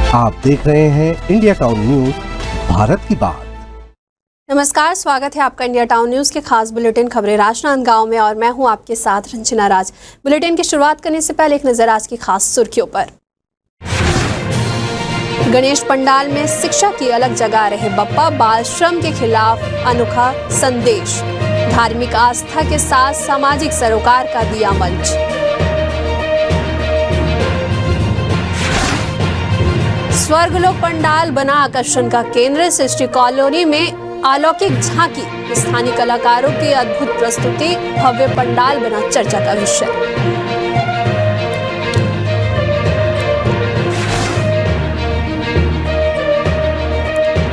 आप देख रहे हैं इंडिया टाउन न्यूज, भारत की बात। नमस्कार, स्वागत है आपका इंडिया टाउन न्यूज के खास बुलेटिन खबरें राजनांदगांव में और मैं हूं आपके साथ रंजना राज। बुलेटिन की शुरुआत करने से पहले एक नजर आज की खास सुर्खियों पर। गणेश पंडाल में शिक्षा की अलग जगह रहे बप्पा, बाल श्रम के खिलाफ अनोखा संदेश। धार्मिक आस्था के साथ सामाजिक सरोकार का दिया मंच। स्वर्गलोक पंडाल बना आकर्षण का केंद्र। सृष्टि कॉलोनी में अलौकिक झांकी, स्थानीय कलाकारों की अद्भुत प्रस्तुति, भव्य पंडाल बना चर्चा का विषय।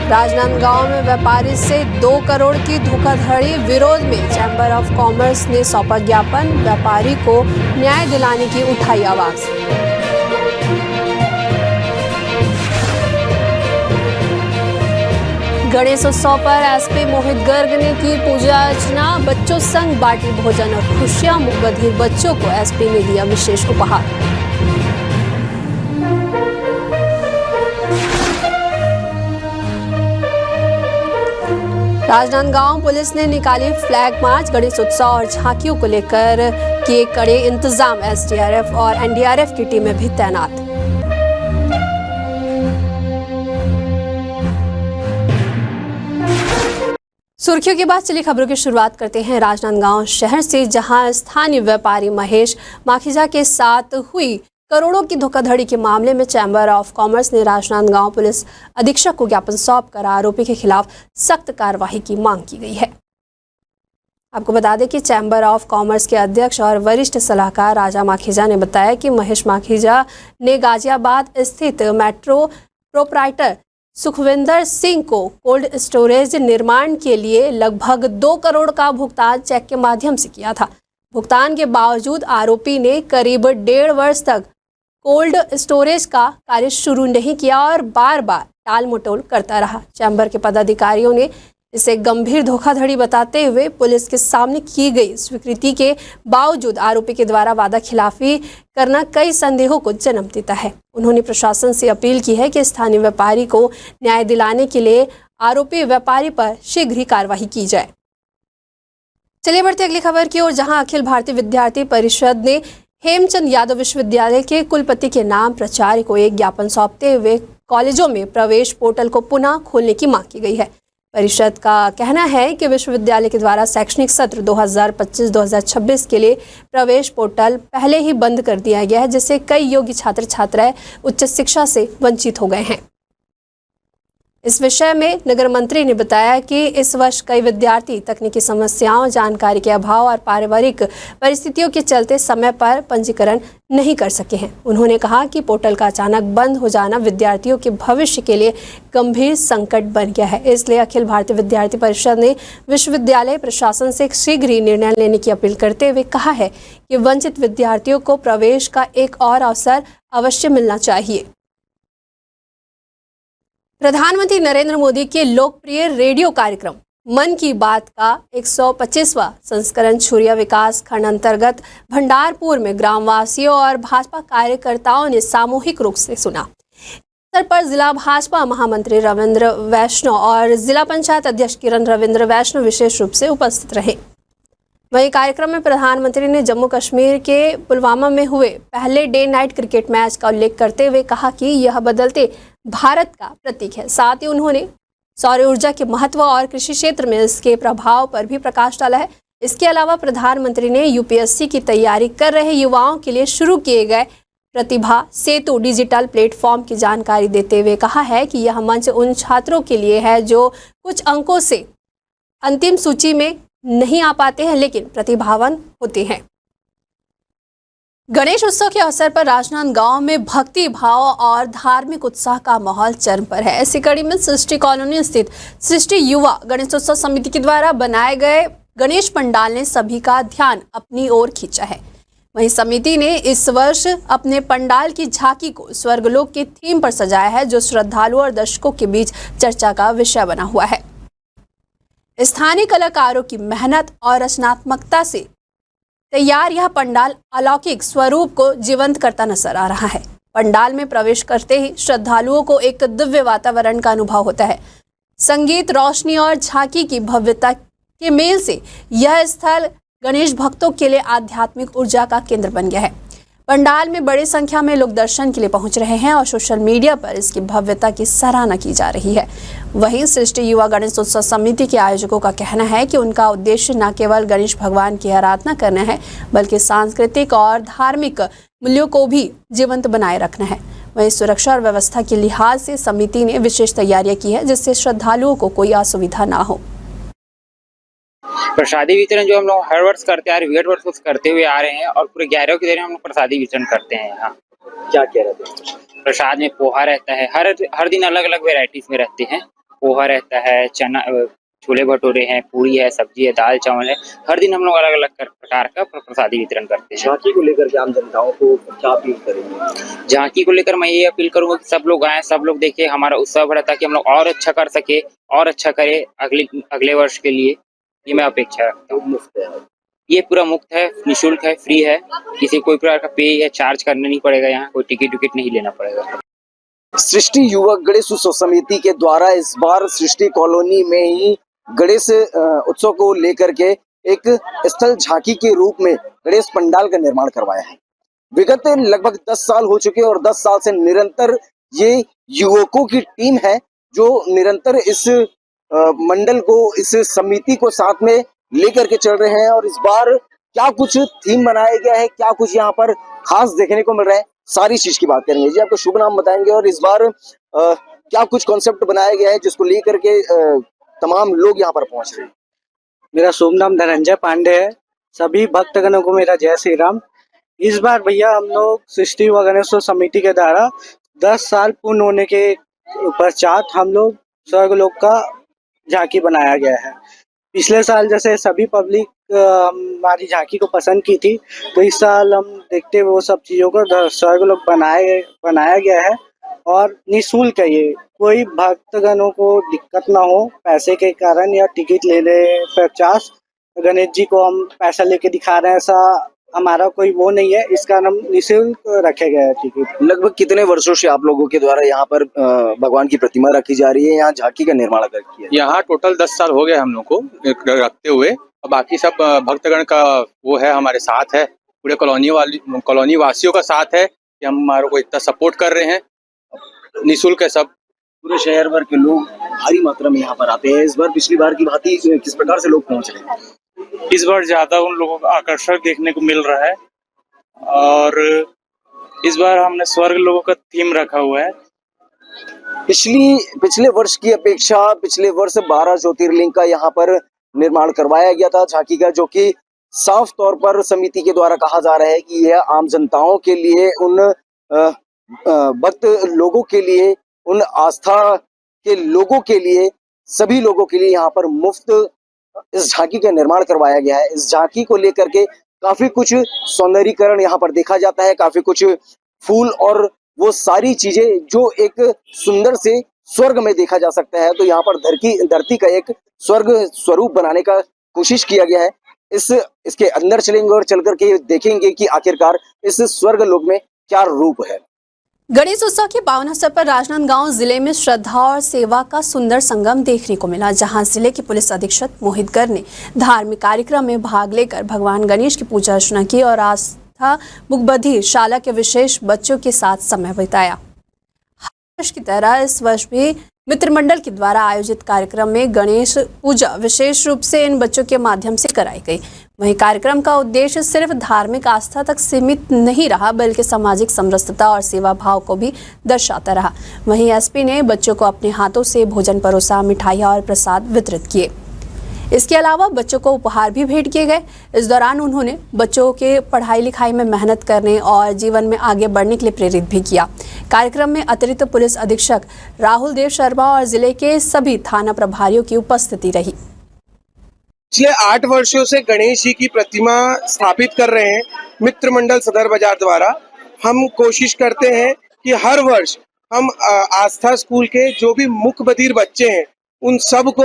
राजनांदगांव में व्यापारी से 2 करोड़ की धोखाधड़ी विरोध में चैंबर ऑफ कॉमर्स ने सौंपा ज्ञापन। व्यापारी को न्याय दिलाने की उठाई आवाज। गणेशोत्सव पर एसपी मोहित गर्ग ने की पूजा अर्चना। बच्चों संग बांटी भोजन और खुशियां। मुकबधिर बच्चों को एसपी ने दिया विशेष उपहार। राजनांदगांव पुलिस ने निकाली फ्लैग मार्च। गणेशोत्सव और झांकियों को लेकर किए कड़े इंतजाम। एसडीआरएफ और एनडीआरएफ की टीमें भी तैनात। सुर्खियों के बाद चली खबरों की शुरुआत करते हैं राजनांदगांव शहर से, जहां स्थानीय व्यापारी महेश माखीजा के साथ हुई करोड़ों की धोखाधड़ी के मामले में चैंबर ऑफ कॉमर्स ने राजनांदगांव पुलिस अधीक्षक को ज्ञापन सौंपकर आरोपी के खिलाफ सख्त कार्रवाई की मांग की गई है। आपको बता दें कि चैंबर ऑफ कॉमर्स के अध्यक्ष और वरिष्ठ सलाहकार राजा माखीजा ने बताया कि महेश माखीजा ने गाजियाबाद स्थित मेट्रो प्रोपराइटर सुखविंदर सिंह को कोल्ड स्टोरेज निर्माण के लिए लगभग 2 करोड़ का भुगतान चेक के माध्यम से किया था। भुगतान के बावजूद आरोपी ने करीब 1.5 वर्ष तक कोल्ड स्टोरेज का कार्य शुरू नहीं किया और बार बार टाल मटोल करता रहा। चैंबर के पदाधिकारियों ने इसे गंभीर धोखाधड़ी बताते हुए पुलिस के सामने की गई स्वीकृति के बावजूद आरोपी के द्वारा वादा खिलाफी करना कई संदेहों को जन्म देता है। उन्होंने प्रशासन से अपील की है कि स्थानीय व्यापारी को न्याय दिलाने के लिए आरोपी व्यापारी पर शीघ्र ही कार्रवाई की जाए। चलिए बढ़ते अगली खबर की ओर, जहां अखिल भारतीय विद्यार्थी परिषद ने हेमचंद यादव विश्वविद्यालय के कुलपति के नाम प्राचार्य को एक ज्ञापन सौंपते हुए कॉलेजों में प्रवेश पोर्टल को पुनः खोलने की मांग की गई है। परिषद का कहना है कि विश्वविद्यालय के द्वारा शैक्षणिक सत्र 2025-2026 के लिए प्रवेश पोर्टल पहले ही बंद कर दिया गया है, जिससे कई योग्य छात्र छात्राएं उच्च शिक्षा से वंचित हो गए हैं। इस विषय में नगर मंत्री ने बताया कि इस वर्ष कई विद्यार्थी तकनीकी समस्याओं, जानकारी के अभाव और पारिवारिक परिस्थितियों के चलते समय पर पंजीकरण नहीं कर सके हैं। उन्होंने कहा कि पोर्टल का अचानक बंद हो जाना विद्यार्थियों के भविष्य के लिए गंभीर संकट बन गया है। इसलिए अखिल भारतीय विद्यार्थी परिषद ने विश्वविद्यालय प्रशासन से शीघ्र ही निर्णय लेने की अपील करते हुए कहा है कि वंचित विद्यार्थियों को प्रवेश का एक और अवसर अवश्य मिलना चाहिए। प्रधानमंत्री नरेंद्र मोदी के लोकप्रिय रेडियो कार्यक्रम मन की बात का 125वां संस्करण छुरिया विकास खंड अंतर्गत भंडारपुर में ग्रामवासियों और भाजपा कार्यकर्ताओं ने सामूहिक रूप से सुना। अवसर पर जिला भाजपा महामंत्री रविंद्र वैष्णव और जिला पंचायत अध्यक्ष किरण रविंद्र वैष्णव विशेष रूप से उपस्थित रहे। वहीं कार्यक्रम में प्रधानमंत्री ने जम्मू कश्मीर के पुलवामा में हुए पहले डे नाइट क्रिकेट मैच का उल्लेख करते हुए कहा कि यह बदलते भारत का प्रतीक है। साथ ही उन्होंने सौर ऊर्जा के महत्व और कृषि क्षेत्र में इसके प्रभाव पर भी प्रकाश डाला है। इसके अलावा प्रधानमंत्री ने यूपीएससी की तैयारी कर रहे युवाओं के लिए शुरू किए गए प्रतिभा सेतु डिजिटल प्लेटफॉर्म की जानकारी देते हुए कहा है कि यह मंच उन छात्रों के लिए है जो कुछ अंकों से अंतिम सूची में नहीं आ पाते हैं लेकिन प्रतिभावान होते हैं। गणेश उत्सव के अवसर पर राजनांदगांव में भक्ति भाव और धार्मिक उत्साह का माहौल चरम पर है। ऐसी कड़ी में सृष्टि कॉलोनी स्थित सृष्टि युवा गणेशोत्सव समिति के द्वारा बनाए गए गणेश पंडाल ने सभी का ध्यान अपनी ओर खींचा है। वहीं समिति ने इस वर्ष अपने पंडाल की झांकी को स्वर्गलोक की थीम पर सजाया है, जो श्रद्धालुओं और दर्शकों के बीच चर्चा का विषय बना हुआ है। स्थानीय कलाकारों की मेहनत और रचनात्मकता से तैयार यह पंडाल अलौकिक स्वरूप को जीवंत करता नजर आ रहा है। पंडाल में प्रवेश करते ही श्रद्धालुओं को एक दिव्य वातावरण का अनुभव होता है। संगीत, रोशनी और झांकी की भव्यता के मेल से यह स्थल गणेश भक्तों के लिए आध्यात्मिक ऊर्जा का केंद्र बन गया है। पंडाल में बड़ी संख्या में लोग दर्शन के लिए पहुंच रहे हैं और सोशल मीडिया पर इसकी भव्यता की सराहना की जा रही है। वहीं सृष्टि युवा गणेश उत्सव समिति के आयोजकों का कहना है कि उनका उद्देश्य न केवल गणेश भगवान की आराधना करना है, बल्कि सांस्कृतिक और धार्मिक मूल्यों को भी जीवंत बनाए रखना है। वहीं सुरक्षा और व्यवस्था के लिहाज से समिति ने विशेष तैयारियां की है, जिससे श्रद्धालुओं को कोई असुविधा ना हो। प्रसादी वितरण जो हम लोग हर वर्ष करते आ रहे, विगत वर्ष करते हुए आ रहे हैं और पूरे 11 के दिन हम लोग प्रसादी वितरण करते हैं। यहाँ क्या कह रहे थे? प्रसाद में पोहा रहता है, हर दिन अलग अलग वेराइटीज में रहते हैं। पोहा रहता है, चना, छोले भटूरे हैं, पूरी है, सब्जी है, दाल चावल है। हर दिन हम लोग अलग अलग प्रकार का प्रसादी वितरण करते हैं। झांकी को लेकर के आम जनताओं को क्या अपील करेंगे? झांकी को लेकर मैं ये अपील करूंगा कि सब लोग आए, सब लोग देखें, हमारा उत्सव है ताकि हम लोग और अच्छा कर सके और अच्छा करे अगले वर्ष के लिए। ये मैं अपेक्षा रखता हूँ। मुफ्त है? ये पूरा मुफ्त है, निःशुल्क है, फ्री है। किसी कोई प्रकार का पे या चार्ज करना नहीं पड़ेगा। यहाँ कोई टिकट नहीं लेना पड़ेगा। सृष्टि युवक गणेश उत्सव समिति के द्वारा इस बार सृष्टि कॉलोनी में ही गणेश उत्सव को लेकर के एक स्थल झांकी के रूप में गणेश पंडाल का निर्माण करवाया है। विगत लगभग 10 साल हो चुके और 10 साल से निरंतर ये युवकों की टीम है जो निरंतर इस मंडल को, इस समिति को साथ में लेकर के चल रहे हैं। और इस बार क्या कुछ थीम बनाया गया है, क्या कुछ यहाँ पर खास देखने को मिल रहा है, सारी चीज की बात करेंगे। जी, आपको शुभ नाम बताएंगे और इस बार क्या कुछ कॉन्सेप्ट बनाया गया है जिसको लेकर के तमाम लोग यहाँ पर पहुंच रहे हैं। मेरा शुभ नाम धनंजय पांडे है। सभी भक्तगणों को मेरा जय श्री राम। इस बार भैया हम लोग सृष्टि व गणेश समिति के द्वारा 10 साल पूर्ण होने के पश्चात हम लोग स्वर्गलोक का झांकी बनाया गया है। पिछले साल जैसे सभी पब्लिक हमारी झांकी को पसंद की थी, तो इस साल हम देखते वो सब चीज़ों को स्वर्गलोक बनाया गया है और निःशुल्क है। ये कोई भक्तगणों को दिक्कत ना हो पैसे के कारण या टिकट लेने पचास गणेश जी को हम पैसा लेके दिखा रहे हैं, ऐसा हमारा कोई वो नहीं है। इसका नाम निःशुल्क रखे गए है टिकट। लगभग कितने वर्षों से आप लोगों के द्वारा यहाँ पर भगवान की प्रतिमा रखी जा रही है, यहाँ झांकी का निर्माण कर किया? यहाँ टोटल 10 साल हो गए हम लोग को रखते हुए, और बाकी सब भक्तगण का वो है, हमारे साथ है, पूरे कॉलोनी वासियों का साथ है कि हम हमारे को इतना सपोर्ट कर रहे हैं। निःशुल्क है सब। पूरे शहर भर के लोग भारी मात्रा में यहाँ पर आते हैं। इस बार पिछली बार की भांति किस प्रकार से लोग पहुँच रहे हैं? इस बार ज्यादा उन लोगों का आकर्षक देखने को मिल रहा है और इस बार हमने स्वर्ग लोगों का थीम रखा हुआ है। पिछले वर्ष की अपेक्षा पिछले वर्ष 12 ज्योतिर्लिंग का यहाँ पर निर्माण करवाया गया था झांकी का, जो कि साफ तौर पर समिति के द्वारा कहा जा रहा है कि यह आम जनताओं के लिए, उन भक्त लोगों के लिए, उन आस्था के लोगों के लिए, सभी लोगों के लिए यहाँ पर मुफ्त इस झांकी का निर्माण करवाया गया है। इस झांकी को लेकर के काफी कुछ सौंदर्यीकरण यहाँ पर देखा जाता है, काफी कुछ फूल और वो सारी चीजें जो एक सुंदर से स्वर्ग में देखा जा सकता है। तो यहाँ पर धरती का एक स्वर्ग स्वरूप बनाने का कोशिश किया गया है। इसके अंदर चलेंगे और चल करके देखेंगे कि आखिरकार इस स्वर्ग लोक में क्या रूप है। गणेश उत्सव के पावन अवसर पर राजनांदगांव जिले में श्रद्धा और सेवा का सुंदर संगम देखने को मिला, जहां जिले के पुलिस अधीक्षक मोहित गर्ग ने धार्मिक कार्यक्रम में भाग लेकर भगवान गणेश की पूजा अर्चना की और आस्था मुखबधिर शाला के विशेष बच्चों के साथ समय बिताया। हर वर्ष की तरह इस वर्ष भी मित्र मंडल के द्वारा आयोजित कार्यक्रम में गणेश पूजा विशेष रूप से इन बच्चों के माध्यम से कराई गई। वहीं कार्यक्रम का उद्देश्य सिर्फ धार्मिक आस्था तक सीमित नहीं रहा, बल्कि सामाजिक समरसता और सेवा भाव को भी दर्शाता रहा। वहीं एसपी ने बच्चों को अपने हाथों से भोजन परोसा, मिठाइयाँ और प्रसाद वितरित किए। इसके अलावा बच्चों को उपहार भी भेंट किए गए। इस दौरान उन्होंने बच्चों के पढ़ाई लिखाई में मेहनत करने और जीवन में आगे बढ़ने के लिए प्रेरित भी किया। कार्यक्रम में अतिरिक्त पुलिस अधीक्षक राहुल देव शर्मा और जिले के सभी थाना प्रभारियों की उपस्थिति रही। पिछले 8 वर्षों से गणेश जी की प्रतिमा स्थापित कर रहे हैं मित्र मंडल सदर बाजार द्वारा। हम कोशिश करते हैं कि हर वर्ष हम आस्था स्कूल के जो भी मुख बधिर बच्चे हैं उन सब को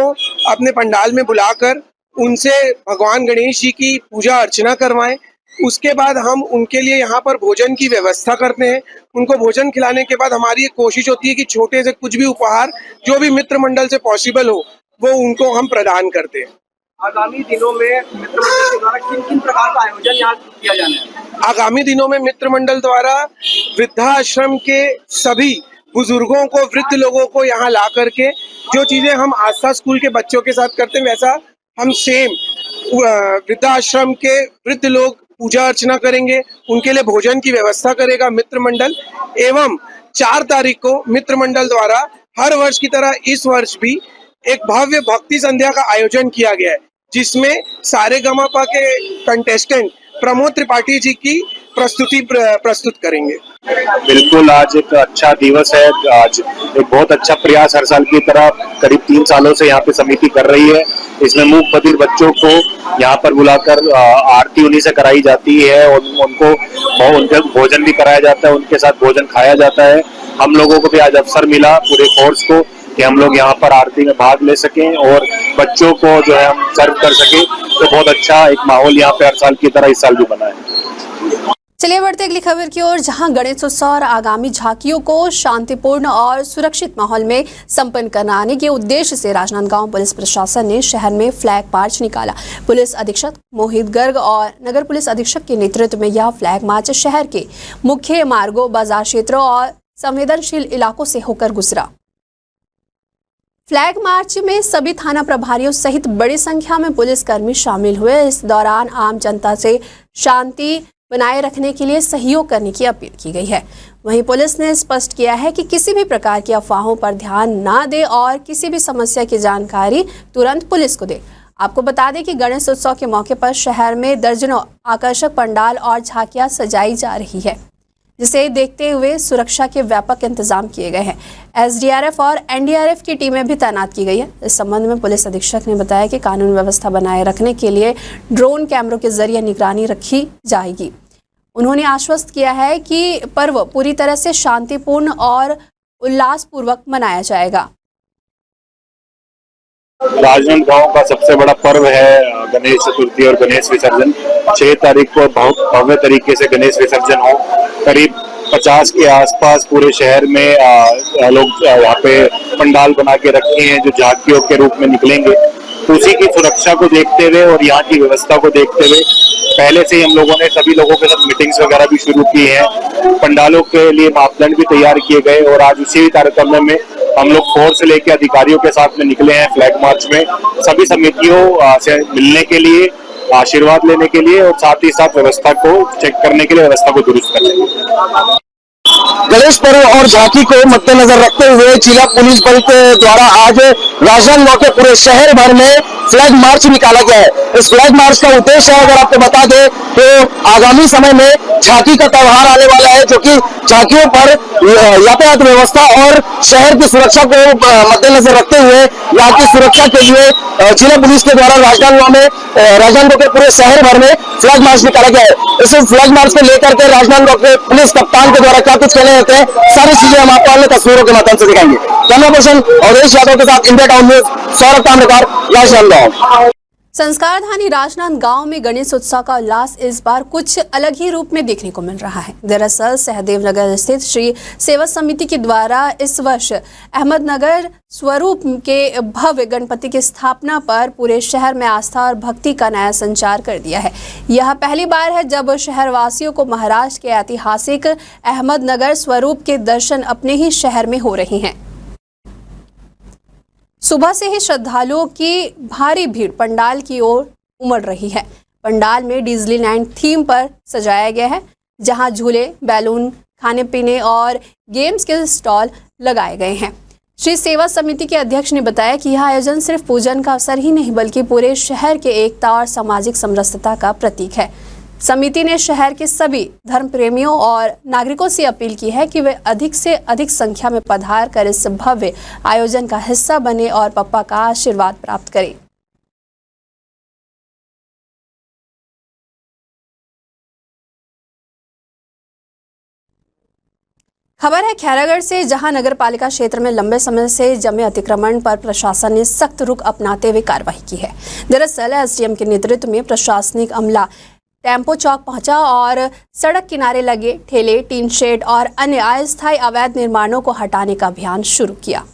अपने पंडाल में बुलाकर उनसे भगवान गणेश जी की पूजा अर्चना करवाएं, उसके बाद हम उनके लिए यहाँ पर भोजन की व्यवस्था करते हैं। उनको भोजन खिलाने के बाद हमारी एक कोशिश होती है कि छोटे से कुछ भी उपहार जो भी मित्र मंडल से पॉसिबल हो वो उनको हम प्रदान करते हैं। आगामी दिनों में मित्र मंडल के द्वारा किन किन प्रकार का आयोजन यहाँ किया जाना है? आगामी दिनों में मित्र मंडल द्वारा वृद्धाश्रम के सभी बुजुर्गों को, वृद्ध लोगों को यहाँ ला करके जो चीजें हम आस्था स्कूल के बच्चों के साथ करते हैं वैसा हम सेम वृद्धाश्रम के वृद्ध लोग पूजा अर्चना करेंगे, उनके लिए भोजन की व्यवस्था करेगा मित्र मंडल। एवं 4 तारीख को मित्र मंडल द्वारा हर वर्ष की तरह इस वर्ष भी एक भव्य भक्ति संध्या का आयोजन किया गया है, जिसमें सारेगामापा के कंटेस्टेंट प्रमोद त्रिपाठी जी की प्रस्तुति प्रस्तुत करेंगे। बिल्कुल, आज एक अच्छा दिवस है। आज एक बहुत अच्छा प्रयास हर साल की तरह करीब 3 सालों से यहाँ पे समिति कर रही है। इसमें मूक बधिर बच्चों को यहाँ पर बुलाकर आरती उन्हीं से कराई जाती है और उनके भोजन भी कराया जाता है, उनके साथ भोजन खाया जाता है। हम लोगों को भी आज अवसर मिला पूरे कोर्स को कि हम लोग यहाँ पर आरती में भाग ले सकें और बच्चों को जो है हम सर्व कर सकें। तो बहुत अच्छा एक माहौल यहाँ पे हर साल की तरह इस साल भी बना है। चलिए बढ़ते अगली खबर की ओर, जहां गणेशोत्सव और आगामी झांकियों को शांतिपूर्ण और सुरक्षित माहौल में संपन्न कराने के उद्देश्य से राजनांदगांव पुलिस प्रशासन ने शहर में फ्लैग मार्च निकाला। पुलिस अधीक्षक मोहित गर्ग और नगर पुलिस अधीक्षक के नेतृत्व में यह फ्लैग मार्च शहर के मुख्य मार्गों, बाजार क्षेत्रों और संवेदनशील इलाकों से होकर गुजरा। फ्लैग मार्च में सभी थाना प्रभारियों सहित बड़ी संख्या में पुलिसकर्मी शामिल हुए। इस दौरान आम जनता से शांति बनाए रखने के लिए सहयोग करने की अपील की गई है। वहीं पुलिस ने स्पष्ट किया है कि किसी भी प्रकार की अफवाहों पर ध्यान ना दे और किसी भी समस्या की जानकारी तुरंत पुलिस को दे। आपको बता दें कि गणेश उत्सव के मौके पर शहर में दर्जनों आकर्षक पंडाल और झांकियां सजाई जा रही है, जिसे देखते हुए सुरक्षा के व्यापक इंतजाम किए गए हैं। एसडीआरएफ और एनडीआरएफ की टीमें भी तैनात की गई है। इस संबंध में पुलिस अधीक्षक ने बताया कि कानून व्यवस्था बनाए रखने के लिए ड्रोन कैमरों के जरिए निगरानी रखी जाएगी। उन्होंने आश्वस्त किया है कि पर्व पूरी तरह से शांतिपूर्ण और उल्लासपूर्वक मनाया जाएगा। राजनांदगांव का सबसे बड़ा पर्व है गणेश चतुर्थी और गणेश विसर्जन। 6 तारीख को बहुत भव्य तरीके से गणेश विसर्जन हो। करीब 50 के आसपास पूरे शहर में लोग यहाँ पे पंडाल बना के रखे हैं जो झांकियों के रूप में निकलेंगे। तो उसी की सुरक्षा को देखते हुए और यहाँ की व्यवस्था को देखते हुए पहले से ही हम लोगों ने सभी लोगों के साथ मीटिंग्स वगैरह भी शुरू की हैं। पंडालों के लिए मापदंड भी तैयार किए गए और आज उसी कार्यक्रम में हम लोग फोर्स लेके अधिकारियों के साथ में निकले हैं फ्लैग मार्च में, सभी समितियों से मिलने के लिए, आशीर्वाद लेने के लिए और साथ ही साथ व्यवस्था को चेक करने के लिए, व्यवस्था को दुरुस्त करने के लिए। गणेश पर्व और झांकी को मद्देनजर रखते हुए जिला पुलिस बल के द्वारा आज राजनांदगांव के पूरे शहर भर में फ्लैग मार्च निकाला गया है। इस फ्लैग मार्च का उद्देश्य है, अगर आपको बता दें तो आगामी समय में झांकी का त्योहार आने वाला है, जो कि झांकियों पर यातायात व्यवस्था और शहर की सुरक्षा को मद्देनजर रखते हुए यहाँ की सुरक्षा के लिए जिला पुलिस के द्वारा राजनांदगांव के पूरे शहर भर में फ्लैग मार्च निकाला गया है। इस फ्लैग मार्च को लेकर के राजनांदगांव के पुलिस कप्तान के द्वारा क्या कुछ कहने होते हैं, सारी चीजें हम आपको अन्य तस्वीरों के माध्यम से दिखाएंगे। कैमरा पर्सन अवधेश यादव के साथ India Town News, Saurabh Tamrakar, Rajnandgaon. संस्कारधानी राजनांदगांव में गणेश उत्सव का उल्लास इस बार कुछ अलग ही रूप में देखने को मिल रहा है। दरअसल सहदेव नगर स्थित श्री सेवा समिति के द्वारा इस वर्ष अहमदनगर स्वरूप के भव्य गणपति की स्थापना पर पूरे शहर में आस्था और भक्ति का नया संचार कर दिया है। यह पहली बार है जब शहरवासियों को महाराष्ट्र के ऐतिहासिक अहमदनगर स्वरूप के दर्शन अपने ही शहर में हो रहे हैं। सुबह से ही श्रद्धालुओं की भारी भीड़ पंडाल की ओर उमड़ रही है। पंडाल में डिज्नीलैंड थीम पर सजाया गया है, जहां झूले, बैलून, खाने पीने और गेम्स के स्टॉल लगाए गए हैं। श्री सेवा समिति के अध्यक्ष ने बताया कि यह आयोजन सिर्फ पूजन का अवसर ही नहीं बल्कि पूरे शहर के एकता और सामाजिक समरसता का प्रतीक है। समिति ने शहर के सभी धर्म प्रेमियों और नागरिकों से अपील की है कि वे अधिक से अधिक संख्या में पधार कर इस भव्य आयोजन का हिस्सा बने और पप्पा का आशीर्वाद प्राप्त करें। खबर है खैरागढ़ से, जहां नगर पालिका क्षेत्र में लंबे समय से जमे अतिक्रमण पर प्रशासन ने सख्त रुख अपनाते हुए कार्रवाई की है। दरअसल एसडीएम के नेतृत्व में प्रशासनिक अमला टेम्पो चौक पहुंचा और सड़क किनारे लगे ठेले, टीन शेड और अन्य अस्थायी अवैध निर्माणों को हटाने का अभियान शुरू किया।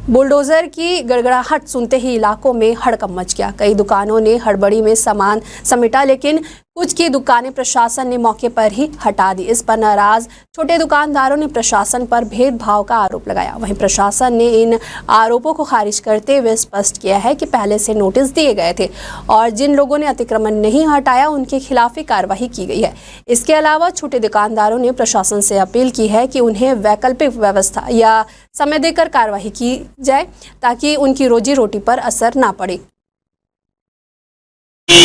बुलडोजर की गड़गड़ाहट सुनते ही इलाकों में हड़कंप मच गया। कई दुकानों ने हड़बड़ी में सामान समेटा, लेकिन कुछ की दुकानें प्रशासन ने मौके पर ही हटा दी। इस पर नाराज छोटे दुकानदारों ने प्रशासन पर भेदभाव का आरोप लगाया। वहीं प्रशासन ने इन आरोपों को खारिज करते हुए स्पष्ट किया है कि पहले से नोटिस दिए गए थे और जिन लोगों ने अतिक्रमण नहीं हटाया उनके खिलाफ ही कार्रवाई की गई है। इसके अलावा छोटे दुकानदारों ने प्रशासन से अपील की है कि उन्हें वैकल्पिक व्यवस्था या समय देकर कार्रवाई की जाए ताकि उनकी रोजी रोटी पर असर ना पड़े।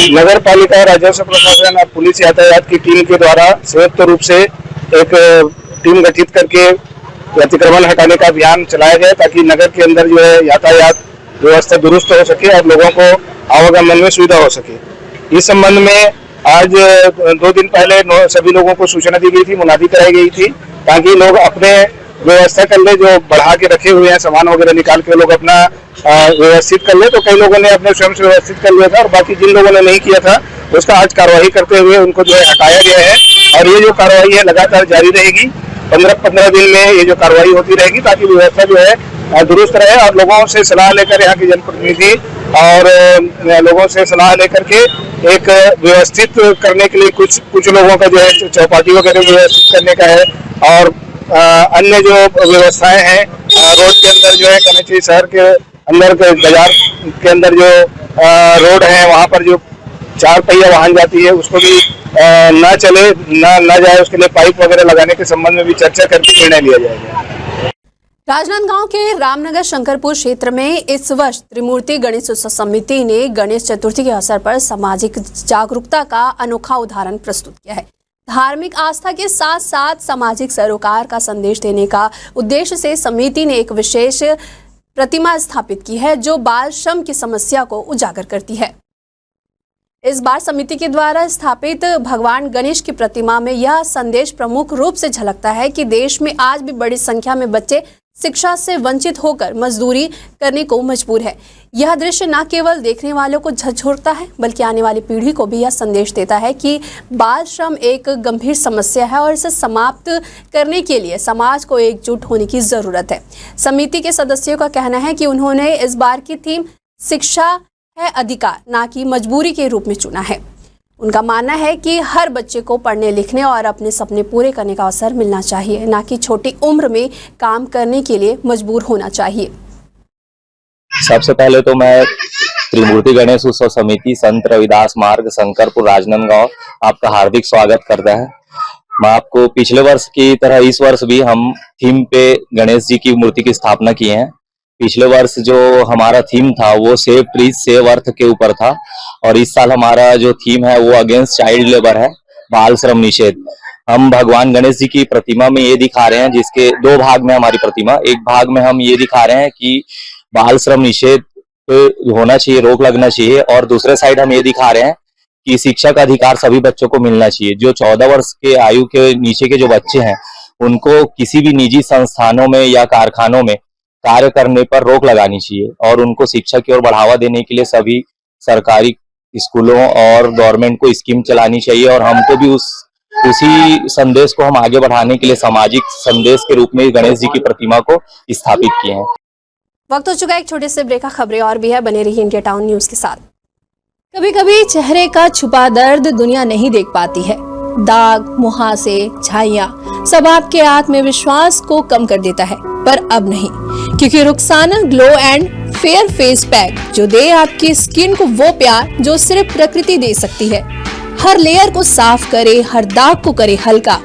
नगर पालिका, राजस्व प्रशासन और पुलिस यातायात की टीम के द्वारा संयुक्त रूप से एक टीम गठित करके अतिक्रमण हटाने का अभियान चलाया गया ताकि नगर के अंदर जो है यातायात व्यवस्था दुरुस्त हो सके और लोगों को आवागमन में सुविधा हो सके। इस संबंध में आज 2 दिन पहले सभी लोगों को सूचना दी गई थी, मुनादी कराई गई थी ताकि लोग अपने व्यवस्था कर ले। जो बढ़ा के रखे हुए हैं सामान वगैरह निकाल के लोग अपना व्यवस्थित कर ले। तो कई लोगों ने अपने स्वयं से व्यवस्थित कर लिया था और बाकी जिन लोगों ने नहीं किया था उसका आज कार्रवाई करते हुए उनको जो है हटाया गया है और ये जो कार्रवाई है लगातार जारी रहेगी। 15 दिन में ये जो कार्रवाई होती रहेगी ताकि व्यवस्था जो है दुरुस्त रहे और लोगों से सलाह लेकर यहाँ के जनप्रतिनिधि और लोगों से सलाह लेकर के एक व्यवस्थित करने के लिए कुछ लोगों का जो है चौपाटी वगैरह व्यवस्थित करने का है और अन्य जो व्यवस्थाएं हैं रोड के अंदर जो है कमेटी शहर के अंदर के बाजार के अंदर जो रोड है वहां पर जो 4 पहिया वाहन जाती है उसको भी ना चले ना जाए, उसके लिए पाइप वगैरह लगाने के संबंध में भी चर्चा करके निर्णय लिया जाएगा। राजनांदगांव के रामनगर शंकरपुर क्षेत्र में इस वर्ष त्रिमूर्ति गणेश उत्सव समिति ने गणेश चतुर्थी के अवसर पर सामाजिक जागरूकता का अनोखा उदाहरण प्रस्तुत किया है। धार्मिक आस्था के साथ साथ सामाजिक सरोकार का संदेश देने का उद्देश्य से समिति ने एक विशेष प्रतिमा स्थापित की है जो बाल श्रम की समस्या को उजागर करती है। इस बार समिति के द्वारा स्थापित भगवान गणेश की प्रतिमा में यह संदेश प्रमुख रूप से झलकता है कि देश में आज भी बड़ी संख्या में बच्चे शिक्षा से वंचित होकर मजदूरी करने को मजबूर है। यह दृश्य न केवल देखने वालों को झकझोरता है बल्कि आने वाली पीढ़ी को भी यह संदेश देता है कि बाल श्रम एक गंभीर समस्या है और इसे समाप्त करने के लिए समाज को एकजुट होने की जरूरत है। समिति के सदस्यों का कहना है कि उन्होंने इस बार की थीम शिक्षा है अधिकार ना कि मजबूरी के रूप में चुना है। उनका मानना है कि हर बच्चे को पढ़ने लिखने और अपने सपने पूरे करने का अवसर मिलना चाहिए, ना कि छोटी उम्र में काम करने के लिए मजबूर होना चाहिए। सबसे पहले तो मैं त्रिमूर्ति गणेश उत्सव समिति संत रविदास मार्ग शंकरपुर राजनांदगांव आपका हार्दिक स्वागत करता है। मैं आपको पिछले वर्ष की तरह इस वर्ष भी हम थीम पे गणेश जी की मूर्ति की स्थापना किए हैं। पिछले वर्ष जो हमारा थीम था वो सेव ट्रीज सेव अर्थ के ऊपर था और इस साल हमारा जो थीम है वो अगेंस्ट चाइल्ड लेबर है, बाल श्रम निषेध। हम भगवान गणेश जी की प्रतिमा में ये दिखा रहे हैं, जिसके 2 भाग में हमारी प्रतिमा, एक भाग में हम ये दिखा रहे हैं कि बाल श्रम निषेध होना चाहिए, रोक लगना चाहिए, और दूसरे साइड हम ये दिखा रहे हैं कि शिक्षा का अधिकार सभी बच्चों को मिलना चाहिए। जो 14 वर्ष के आयु के नीचे के जो बच्चे हैं उनको किसी भी निजी संस्थानों में या कारखानों में कार्य करने पर रोक लगानी चाहिए और उनको शिक्षा की ओर बढ़ावा देने के लिए सभी सरकारी स्कूलों और गवर्नमेंट को स्कीम चलानी चाहिए और हमको भी उसी संदेश को हम आगे बढ़ाने के लिए सामाजिक संदेश के रूप में गणेश जी की प्रतिमा को स्थापित किए हैं। वक्त हो चुका है एक छोटे से ब्रेक का। खबरें और भी है, बने रहिए इंडिया टाउन न्यूज के साथ। कभी कभी चेहरे का छुपा दर्द दुनिया नहीं देख पाती है। दाग, मुहासे, झाइयां सब आपके आत्मविश्वास को कम कर देता है, पर अब नहीं, क्योंकि Rukhsana glow and fair face pack जो दे आपकी स्किन को वो प्यार जो सिर्फ प्रकृति दे सकती है। हर लेयर को साफ करे, हर दाग को करे हल्का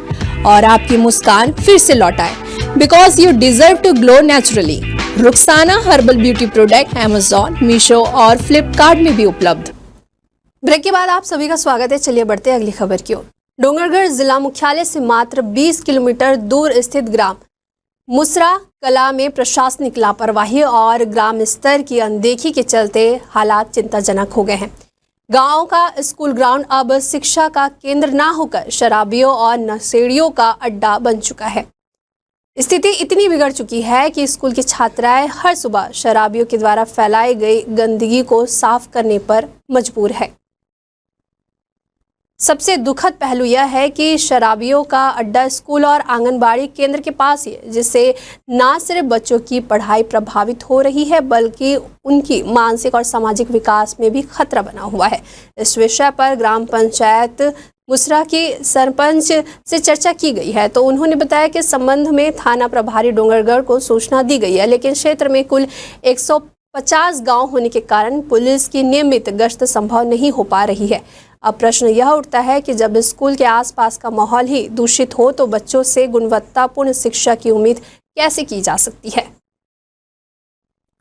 और आपकी मुस्कान फिर से लौटाए, because you deserve to glow naturally. Rukhsana herbal beauty product Amazon, Meesho और फ्लिपकार्ट में भी उपलब्ध। ब्रेक के बाद आप सभी का स्वागत है। चलिए बढ़ते हैं अगली खबर की ओर। डोंगरगढ़ जिला मुख्यालय से मात्र 20 किलोमीटर दूर स्थित ग्राम मुसरा कला में प्रशासनिक लापरवाही और ग्राम स्तर की अनदेखी के चलते हालात चिंताजनक हो गए हैं। गांव का स्कूल ग्राउंड अब शिक्षा का केंद्र ना होकर शराबियों और नशेड़ियों का अड्डा बन चुका है। स्थिति इतनी बिगड़ चुकी है कि स्कूल की छात्राएं हर सुबह शराबियों के द्वारा फैलाई गई गंदगी को साफ करने पर मजबूर है। सबसे दुखद पहलू यह है कि शराबियों का अड्डा स्कूल और आंगनबाड़ी केंद्र के पास ही है, जिससे न सिर्फ बच्चों की पढ़ाई प्रभावित हो रही है बल्कि उनकी मानसिक और सामाजिक विकास में भी खतरा बना हुआ है। इस विषय पर ग्राम पंचायत मुसरा की सरपंच से चर्चा की गई है तो उन्होंने बताया कि संबंध में थाना प्रभारी डोंगरगढ़ को सूचना दी गई है, लेकिन क्षेत्र में कुल 150 गांव होने के कारण पुलिस की नियमित गश्त संभव नहीं हो पा रही है। अब प्रश्न यह उठता है कि जब स्कूल के आसपास का माहौल ही दूषित हो तो बच्चों से गुणवत्तापूर्ण शिक्षा की उम्मीद कैसे की जा सकती है।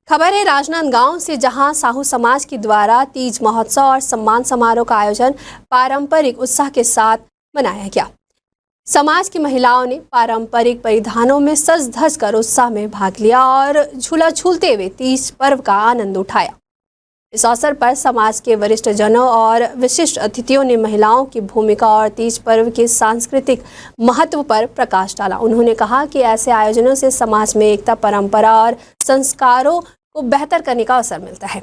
खबर है राजनांदगांव से, जहां साहू समाज के द्वारा तीज महोत्सव और सम्मान समारोह का आयोजन पारंपरिक उत्साह के साथ मनाया गया। समाज की महिलाओं ने पारंपरिक परिधानों में सज धज कर उत्साह में भाग लिया और झूला झूलते हुए तीज पर्व का आनंद उठाया। इस अवसर पर समाज के वरिष्ठ जनों और विशिष्ट अतिथियों ने महिलाओं की भूमिका और तीज पर्व के सांस्कृतिक महत्व पर प्रकाश डाला। उन्होंने कहा कि ऐसे आयोजनों से समाज में एकता, परंपरा और संस्कारों को बेहतर करने का अवसर मिलता है।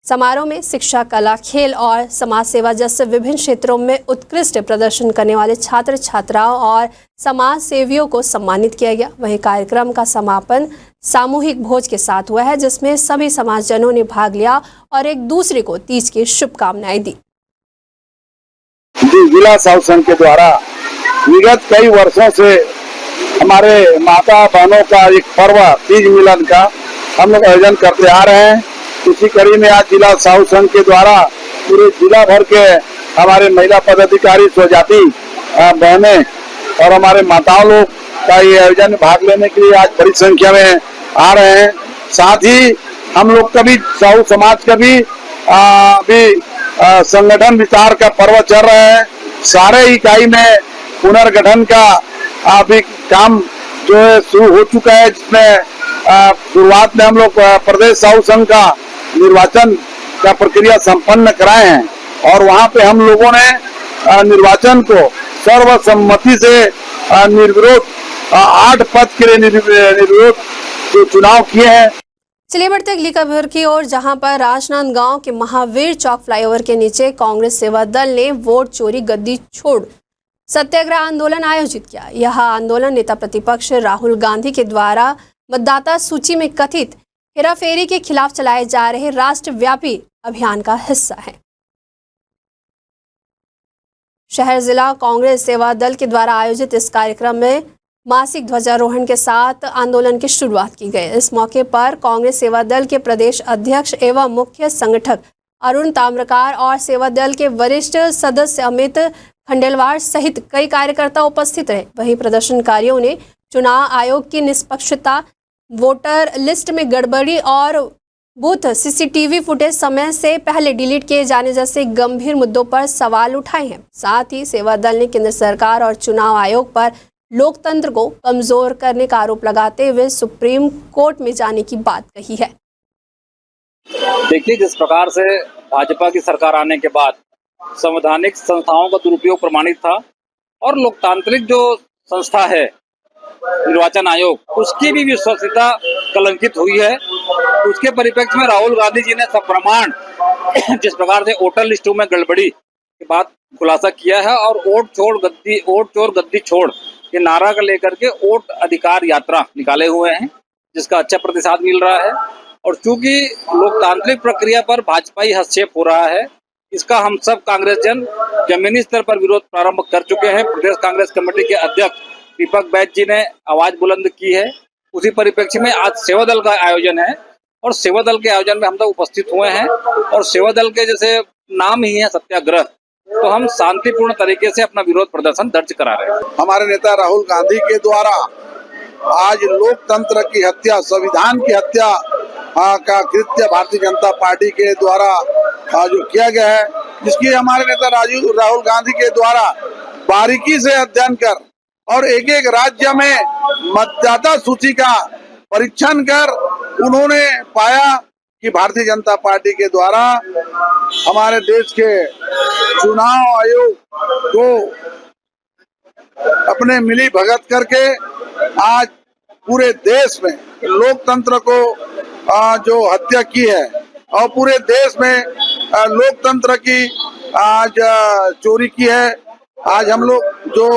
समारोह में शिक्षा, कला, खेल और समाज सेवा जैसे विभिन्न क्षेत्रों में उत्कृष्ट प्रदर्शन करने वाले छात्र छात्राओं और समाज सेवियों को सम्मानित किया गया। वहीं कार्यक्रम का समापन सामूहिक भोज के साथ हुआ है, जिसमें सभी समाजजनों ने भाग लिया और एक दूसरे को तीज की शुभकामनाएं दी। जिला साहू संघ के द्वारा विगत कई वर्षों से हमारे माता बहनों का एक पर्व तीज मिलन का हम लोग आयोजन करते आ रहे हैं। इसी कड़ी में आज जिला साहू संघ के द्वारा पूरे जिला भर के हमारे महिला पदाधिकारी, स्वजाति बहनें और हमारे माताओं लोग का ये आयोजन भाग लेने के लिए आज बड़ी संख्या में आ रहे हैं। साथ ही हम लोग का भी साहू समाज का भी संगठन विस्तार का पर्व चल रहा है। सारे इकाई में पुनर्गठन का अभी काम जो है शुरू हो चुका है, जिसमें शुरुआत में हम लोग प्रदेश साहू संघ का निर्वाचन का प्रक्रिया संपन्न कराए हैं और वहां पे हम लोगों ने निर्वाचन को सर्वसम्मति से निर्विरोध 8 पद के लिए निर्विरोध जो चुनाव किए हैं। चलिए बढ़ते अगली खबर की ओर, जहां पर राजनांदगांव के महावीर चौक फ्लाईओवर के नीचे कांग्रेस सेवा दल ने वोट चोरी गद्दी छोड़ सत्याग्रह आंदोलन आयोजित किया। यह आंदोलन नेता प्रतिपक्ष राहुल गांधी के द्वारा मतदाता सूची में कथित हेराफेरी के खिलाफ चलाए जा रहे राष्ट्रव्यापी अभियान का हिस्सा है। शहर जिला कांग्रेस सेवा दल के द्वारा आयोजित इस कार्यक्रम में मासिक ध्वजारोहण के साथ आंदोलन की शुरुआत की गई। इस मौके पर कांग्रेस सेवा दल के प्रदेश अध्यक्ष एवं मुख्य संगठक अरुण ताम्रकार और सेवा दल के वरिष्ठ सदस्य अमित खंडेलवाल सहित कई कार्यकर्ता उपस्थित रहे। वहीं प्रदर्शनकारियों ने चुनाव आयोग की निष्पक्षता, वोटर लिस्ट में गड़बड़ी और बूथ सीसीटीवी फुटेज समय से पहले डिलीट किए जाने जैसे गंभीर मुद्दों पर सवाल उठाए हैं। साथ ही सेवा दल ने केंद्र सरकार और चुनाव आयोग पर लोकतंत्र को कमजोर करने का आरोप लगाते हुए सुप्रीम कोर्ट में जाने की बात कही है। देखिए, जिस प्रकार से भाजपा की सरकार आने के बाद संवैधानिक संस्थाओं का दुरुपयोग प्रमाणित था और लोकतांत्रिक जो संस्था है निर्वाचन आयोग, उसकी भी विश्वसनीयता कलंकित हुई है। उसके परिप्रेक्ष्य में राहुल गांधी जी ने सप्रमाण जिस प्रकार से वोटर लिस्टों में गड़बड़ी के बाद खुलासा किया है और वोट चोर गद्दी छोड़ ये नारा का लेकर के वोट अधिकार यात्रा निकाले हुए हैं, जिसका अच्छा प्रतिसाद मिल रहा है। और चूंकि लोकतांत्रिक प्रक्रिया पर भाजपाई हस्तक्षेप हो रहा है, इसका हम सब कांग्रेस जन जमीनी स्तर पर विरोध प्रारंभ कर चुके हैं। प्रदेश कांग्रेस कमेटी के अध्यक्ष दीपक बैज जी ने आवाज बुलंद की है। उसी परिप्रेक्ष्य में आज सेवा दल का आयोजन है और सेवा दल के आयोजन में हम लोग उपस्थित हुए हैं और सेवा दल के जैसे नाम ही है सत्याग्रह, तो हम शांतिपूर्ण तरीके से अपना विरोध प्रदर्शन दर्ज करा रहे हैं। हमारे नेता राहुल गांधी के द्वारा आज लोकतंत्र की हत्या, संविधान की हत्या का कृत्य भारतीय जनता पार्टी के द्वारा जो किया गया है, जिसकी हमारे नेता राहुल गांधी के द्वारा बारीकी से अध्ययन कर और एक एक राज्य में मतदाता सूची का परीक्षण कर उन्होंने पाया कि भारतीय जनता पार्टी के द्वारा हमारे देश के चुनाव आयोग को अपने मिली भगत करके आज पूरे देश में लोकतंत्र को जो हत्या की है और पूरे देश में लोकतंत्र की आज चोरी की है। आज हम लोग जो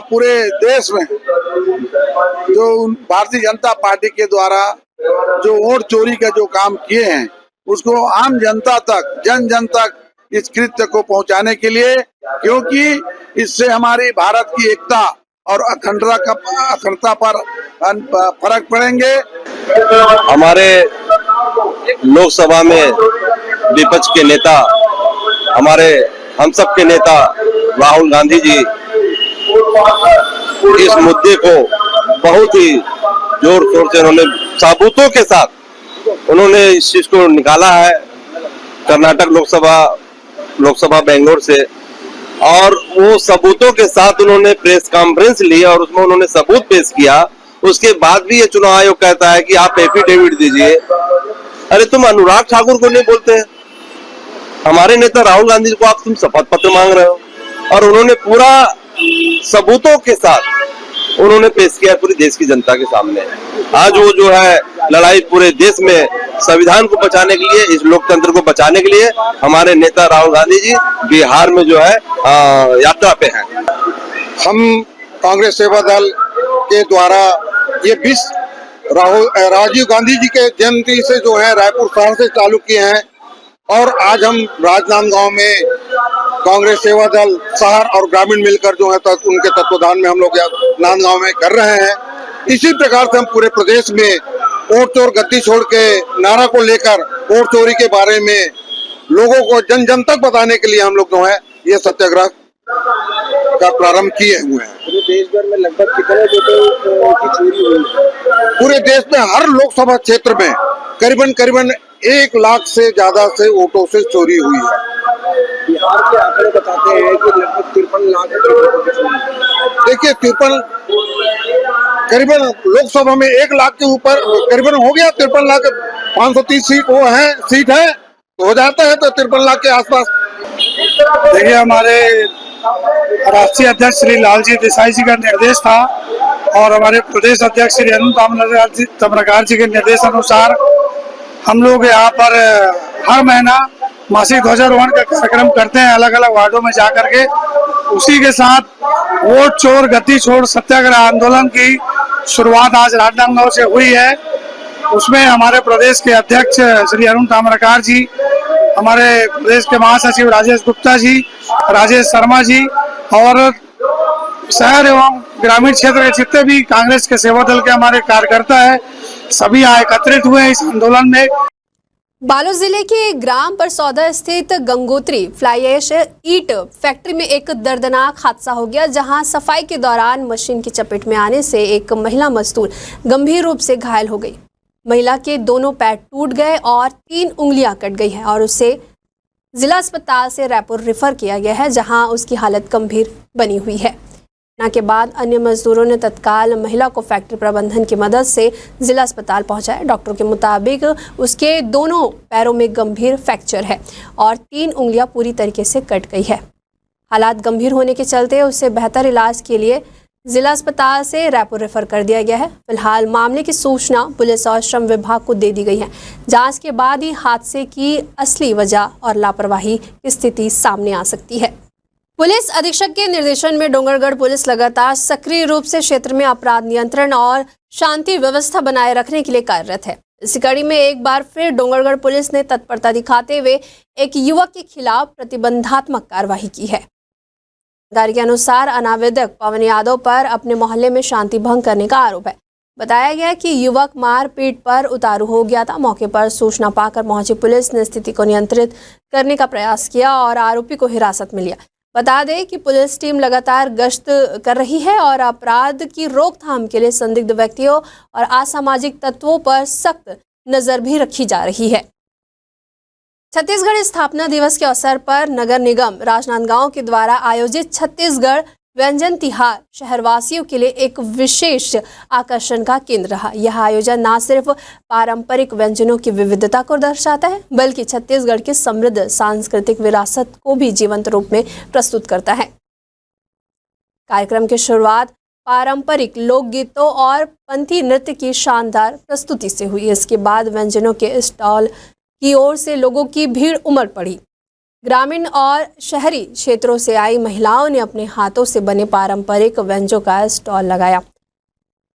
पूरे देश में जो भारतीय जनता पार्टी के द्वारा जो वोट चोरी का जो काम किए हैं उसको आम जनता तक, जन जन तक इस कृत्य को पहुंचाने के लिए, क्योंकि इससे हमारी भारत की एकता और अखंडता पर फर्क पड़ेंगे। हमारे लोकसभा में विपक्ष के नेता, हमारे हम सब के नेता राहुल गांधी जी इस मुद्दे को बहुत ही जोर शोर से उन्होंने सबूतों के साथ उन्होंने इस चीज को निकाला है कर्नाटक लोकसभा बेंगलोर से, और वो सबूतों के साथ उन्होंने प्रेस कॉन्फ्रेंस ली और उसमें उन्होंने सबूत पेश किया। उसके बाद भी ये चुनाव आयोग कहता है कि आप एफिडेविट दीजिए। अरे तुम अनुराग ठाकुर को नहीं बोलते हैं, हमारे नेता राहुल गांधी को आप तुम शपथ पत्र मांग रहे हो, और उन्होंने पूरा सबूतों के साथ उन्होंने पेश किया पूरी देश की जनता के सामने। आज वो जो है लड़ाई पूरे देश में संविधान को बचाने के लिए, इस लोकतंत्र को बचाने के लिए हमारे नेता राहुल गांधी जी बिहार में जो है यात्रा पे हैं। हम कांग्रेस सेवा दल के द्वारा ये राजीव गांधी जी के जयंती से जो है रायपुर शहर से चालू किए हैं, और आज हम राजनांदगांव में कांग्रेस सेवा दल शहर और ग्रामीण मिलकर जो है उनके तत्वाधान में हम लोग नांदगांव में कर रहे हैं। इसी प्रकार से हम पूरे प्रदेश में वोट चोर गद्दी छोड़ के नारा को लेकर वोट चोरी के बारे में लोगों को जन जन तक बताने के लिए हम लोग जो है ये सत्याग्रह का प्रारंभ किए हुए हैं। पूरे देश भर में लगभग कितने वोटों की चोरी हुई? पूरे देश में हर लोकसभा क्षेत्र में करीबन 1 लाख से ज्यादा से वोटों से चोरी हुई है। बिहार के आंकड़े बताते हैं कि लगभग 53 लाख वोटों की चोरी। देखिए 53 करीबन लोकसभा में 1 लाख के ऊपर करीबन हो गया। 53 लाख 530 सीट है तो हो जाता है, तो 53 लाख के आसपास। देखिए हमारे राष्ट्रीय अध्यक्ष श्री लालजी देसाई जी का निर्देश था और हमारे प्रदेश अध्यक्ष श्री अनंत तमरकार जी के निर्देश अनुसार हम लोग यहाँ पर हर महीना मासिक ध्वजारोहण का कार्यक्रम करते हैं अलग अलग वार्डों में जाकर के। उसी के साथ वोट चोर गद्दी छोड़ सत्याग्रह आंदोलन की शुरुआत आज राजनांदगांव से हुई है। उसमें हमारे प्रदेश के अध्यक्ष श्री अरुण ताम्रकार जी, हमारे प्रदेश के महासचिव राजेश गुप्ता जी, राजेश शर्मा जी और शहर एवं ग्रामीण क्षेत्र के जितने भी कांग्रेस के सेवा दल के हमारे कार्यकर्ता है, सभी एकत्रित हुए इस आंदोलन में। बालोद जिले के ग्राम परसौदा स्थित गंगोत्री फ्लाई ऐश ईट फैक्ट्री में एक दर्दनाक हादसा हो गया, जहां सफाई के दौरान मशीन की चपेट में आने से एक महिला मजदूर गंभीर रूप से घायल हो गई। महिला के दोनों पैर टूट गए और 3 उंगलियां कट गई हैं और उसे जिला अस्पताल से रायपुर रेफर किया गया है, जहां उसकी हालत गंभीर बनी हुई है। घटना के बाद अन्य मजदूरों ने तत्काल महिला को फैक्ट्री प्रबंधन की मदद से जिला अस्पताल पहुंचाया। डॉक्टर के मुताबिक उसके दोनों पैरों में गंभीर फ्रैक्चर है और 3 उंगलियां पूरी तरीके से कट गई है। हालात गंभीर होने के चलते उसे बेहतर इलाज के लिए जिला अस्पताल से रायपुर रेफर कर दिया गया है। फिलहाल मामले की सूचना पुलिस और श्रम विभाग को दे दी गई है। जांच के बाद ही हादसे की असली वजह और लापरवाही की स्थिति सामने आ सकती है। पुलिस अधीक्षक के निर्देशन में डोंगरगढ़ पुलिस लगातार सक्रिय रूप से क्षेत्र में अपराध नियंत्रण और शांति व्यवस्था बनाए रखने के लिए कार्यरत है। इसी कड़ी में एक बार फिर डोंगरगढ़ पुलिस ने तत्परता दिखाते हुए एक युवक के खिलाफ प्रतिबंधात्मक कार्रवाई की है। जानकारी के अनुसार अनावेदक पवन यादव पर अपने मोहल्ले में शांति भंग करने का आरोप है। बताया गया कि युवक मारपीट पर उतारू हो गया था। मौके पर सूचना पाकर पहुंची पुलिस ने स्थिति को नियंत्रित करने का प्रयास किया और आरोपी को हिरासत में लिया। बता दें कि पुलिस टीम लगातार गश्त कर रही है और अपराध की रोकथाम के लिए संदिग्ध व्यक्तियों और असामाजिक तत्वों पर सख्त नजर भी रखी जा रही है। छत्तीसगढ़ स्थापना दिवस के अवसर पर नगर निगम राजनांदगांव के द्वारा आयोजित छत्तीसगढ़ व्यंजन तिहार शहरवासियों के लिए एक विशेष आकर्षण का केंद्र रहा। यह आयोजन न सिर्फ पारंपरिक व्यंजनों की विविधता को दर्शाता है, बल्कि छत्तीसगढ़ की समृद्ध सांस्कृतिक विरासत को भी जीवंत रूप में प्रस्तुत करता है। कार्यक्रम की शुरुआत पारंपरिक लोकगीतों और पंथी नृत्य की शानदार प्रस्तुति से हुई। इसके बाद व्यंजनों के स्टॉल की ओर से लोगों की भीड़ उमड़ पड़ी। ग्रामीण और शहरी क्षेत्रों से आई महिलाओं ने अपने हाथों से बने पारंपरिक व्यंजनों का स्टॉल लगाया।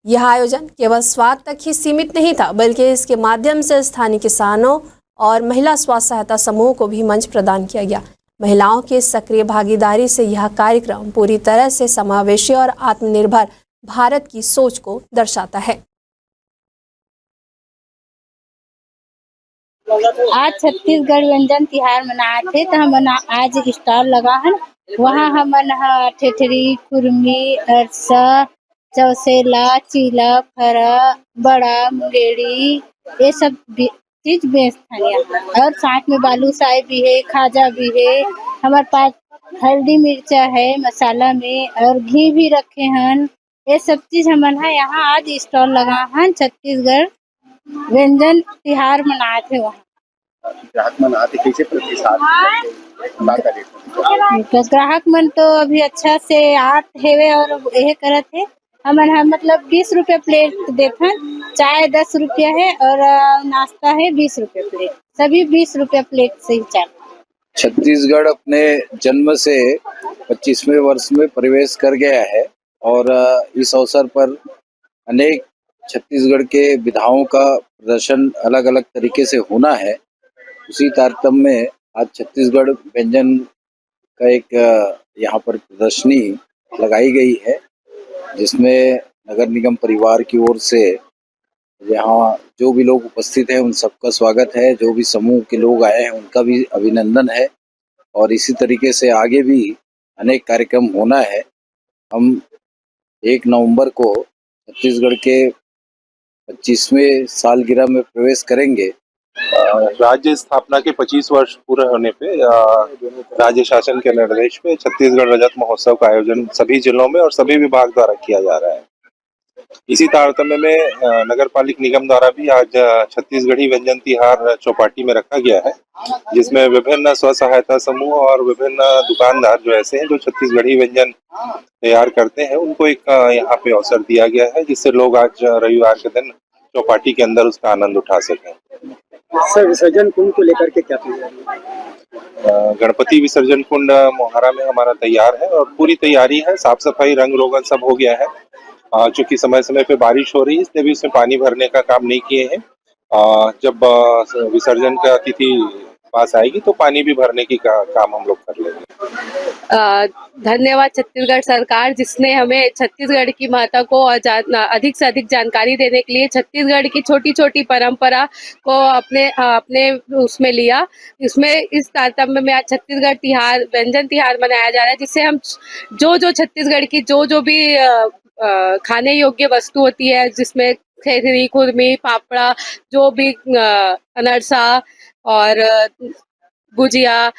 यह आयोजन केवल स्वाद तक ही सीमित नहीं था, बल्कि इसके माध्यम से स्थानीय किसानों और महिला स्वयं सहायता समूह को भी मंच प्रदान किया गया। महिलाओं की सक्रिय भागीदारी से यह कार्यक्रम पूरी तरह से समावेशी और आत्मनिर्भर भारत की सोच को दर्शाता है। आज छत्तीसगढ़ व्यंजन तिहार मनाए थे, तो हम आज स्टॉल लगा है। वहाँ हमन ठेठरी, कुरमी, अरसा, चौसेला, चीला, फरा, बड़ा, मुंगेड़ी, ये सब चीज बेचते हैं यहाँ। और साथ में बालूशाही भी है, खाजा भी है, हमारे पास हल्दी मिर्चा है मसाला में, और घी भी रखे हैं। ये सब चीज हमन है यहाँ आज स्टॉल लगा है। छत्तीसगढ़ व्यंजन तिहार मनाए थे। वहाँ ग्राहक मन तो अभी अच्छा से आत हेवे और यह करत है। हमन मतलब 20 रुपये प्लेट देते हैं। चाय 10 रुपया है और नाश्ता है 20 रुपये प्लेट। सभी 20 रुपये प्लेट से ही चाय। छत्तीसगढ़ अपने जन्म से 25वें वर्ष में प्रवेश कर गया है और इस अवसर पर अनेक छत्तीसगढ़ के विधाओं का प्रदर्शन अलग अलग तरीके से होना है। उसी तारतम्य में आज छत्तीसगढ़ व्यंजन का एक यहाँ पर प्रदर्शनी लगाई गई है, जिसमें नगर निगम परिवार की ओर से यहाँ जो भी लोग उपस्थित हैं उन सबका स्वागत है। जो भी समूह के लोग आए हैं उनका भी अभिनंदन है और इसी तरीके से आगे भी अनेक कार्यक्रम होना है। हम 1 नवंबर को छत्तीसगढ़ के 25वें सालगिरह में प्रवेश करेंगे। राज्य स्थापना के 25 वर्ष पूरे होने पे राज्य शासन के निर्देश पे छत्तीसगढ़ रजत महोत्सव का आयोजन सभी जिलों में और सभी विभाग द्वारा किया जा रहा है। इसी तारतम्य में नगर पालिक निगम द्वारा भी आज छत्तीसगढ़ी व्यंजन तिहार चौपाटी में रखा गया है, जिसमें विभिन्न स्व सहायता समूह और विभिन्न दुकानदार जो ऐसे हैं जो छत्तीसगढ़ी व्यंजन तैयार करते हैं उनको एक यहाँ पे अवसर दिया गया है, जिससे लोग आज रविवार के दिन चौपाटी के अंदर उसका आनंद उठा सकें। सर, विसर्जन कुंड को लेकर के क्या तैयारी है? गणपति विसर्जन कुंड मोहारा में हमारा तैयार है और पूरी तैयारी है। साफ सफाई, रंग रोगन सब हो गया है। चूंकि समय समय पे बारिश हो रही है इसलिए भी उसमें पानी भरने का काम नहीं किए हैं। जब विसर्जन का तिथि पास आएगी तो पानी भी भरने की काम हम लोग कर लेंगे। धन्यवाद छत्तीसगढ़ सरकार, जिसने हमें छत्तीसगढ़ की महत्ता को अधिक से अधिक जानकारी देने के लिए छत्तीसगढ़ की छोटी छोटी परंपरा को अपने उसमें लिया। इसमें इस तारतम्य में आज छत्तीसगढ़ तिहार व्यंजन तिहार मनाया जा रहा है, जिससे हम जो छत्तीसगढ़ की जो भी खाने योग्य वस्तु होती है, जिसमें खैरी, खुरमी, पापड़ा, जो भी अनरसा और गुजिया,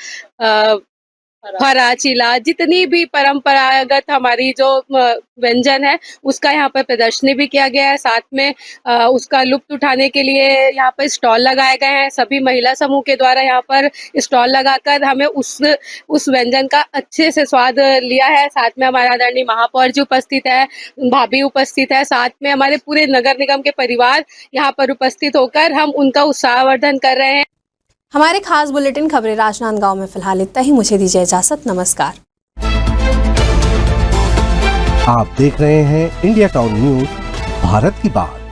फरा, चीला, जितनी भी परंपरागत हमारी जो व्यंजन है उसका यहाँ पर प्रदर्शनी भी किया गया है। साथ में उसका लुत्फ उठाने के लिए यहाँ पर स्टॉल लगाए गए हैं। सभी महिला समूह के द्वारा यहाँ पर स्टॉल लगाकर हमें उस व्यंजन का अच्छे से स्वाद लिया है। साथ में हमारा आदरणीय महापौर जी उपस्थित है, भाभी उपस्थित है, साथ में हमारे पूरे नगर निगम के परिवार यहाँ पर उपस्थित होकर हम उनका उत्साहवर्धन कर रहे हैं। हमारे खास बुलेटिन खबरें राजनांदगांव में फिलहाल इतना ही। मुझे दीजिए इजाजत। नमस्कार। आप देख रहे हैं इंडिया टाउन न्यूज, भारत की बात।